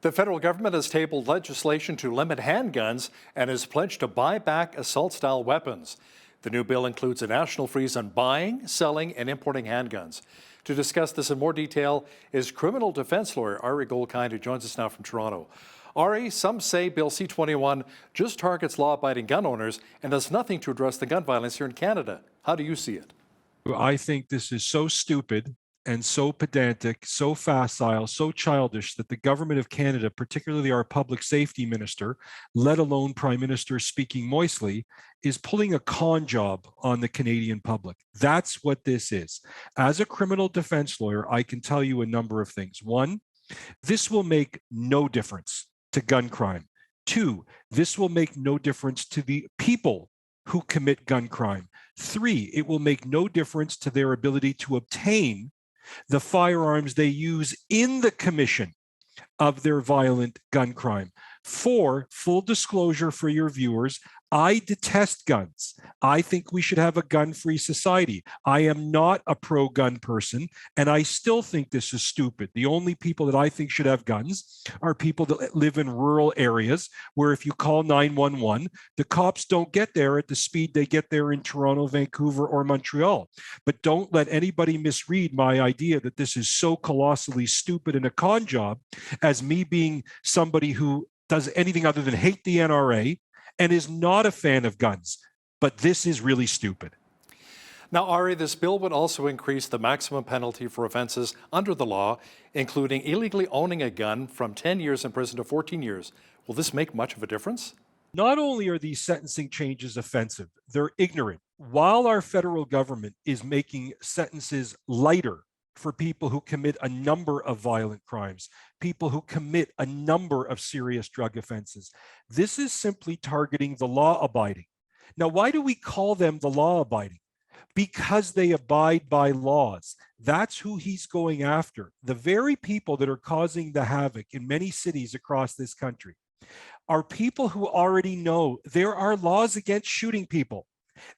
The federal government has tabled legislation to limit handguns and has pledged to buy back assault-style weapons. The new bill includes a national freeze on buying, selling, and importing handguns. To discuss this in more detail is criminal defense lawyer Ari Goldkind, who joins us now from Toronto. Ari, some say Bill C-21 just targets law-abiding gun owners and does nothing to address the gun violence here in Canada. How do you see it? I think this is so stupid and so pedantic, so facile, so childish that the government of Canada, particularly our public safety minister, let alone Prime Minister speaking moistly, is pulling a con job on the Canadian public. That's what this is. As a criminal defense lawyer, I can tell you a number of things. One, this will make no difference to gun crime. Two, this will make no difference to the people who commit gun crime. Three, it will make no difference to their ability to obtain the firearms they use in the commission of their violent gun crime. Four, full disclosure for your viewers, I detest guns. I think we should have a gun-free society. I am not a pro-gun person, and I still think this is stupid. The only people that I think should have guns are people that live in rural areas where if you call 911, the cops don't get there at the speed they get there in Toronto, Vancouver, or Montreal. But don't let anybody misread my idea that this is so colossally stupid and a con job as me being somebody who does anything other than hate the NRA and is not a fan of guns. But this is really stupid. Now, Ari, this bill would also increase the maximum penalty for offenses under the law, including illegally owning a gun from 10 years in prison to 14 years. Will this make much of a difference? Not only are these sentencing changes offensive, they're ignorant. While our federal government is making sentences lighter for people who commit a number of violent crimes, people who commit a number of serious drug offenses, this is simply targeting the law-abiding. Now, why do we call them the law-abiding? Because they abide by laws. That's who he's going after. The very people that are causing the havoc in many cities across this country are people who already know there are laws against shooting people.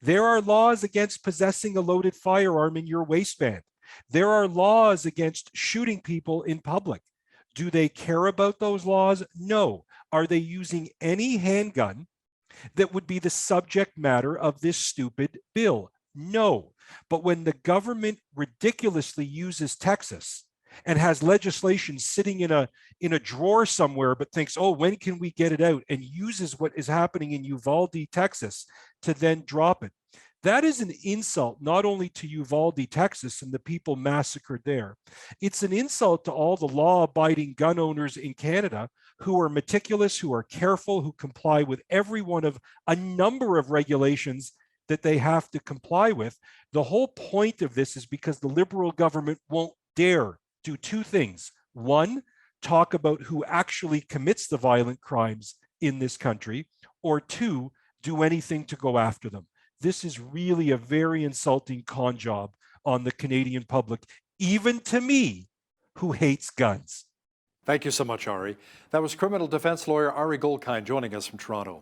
There are laws against possessing a loaded firearm in your waistband. There are laws against shooting people in public. Do they care about those laws? No. Are they using any handgun that would be the subject matter of this stupid bill? No. But when the government ridiculously uses Texas and has legislation sitting in a drawer somewhere, but thinks, oh, when can we get it out, and uses what is happening in Uvalde, Texas, to then drop it. That is an insult not only to Uvalde, Texas, and the people massacred there. It's an insult to all the law-abiding gun owners in Canada who are meticulous, who are careful, who comply with every one of a number of regulations that they have to comply with. The whole point of this is because the Liberal government won't dare do two things. One, talk about who actually commits the violent crimes in this country, or two, do anything to go after them. This is really a very insulting con job on the Canadian public, even to me, who hates guns. Thank you so much, Ari. That was criminal defense lawyer Ari Goldkind joining us from Toronto.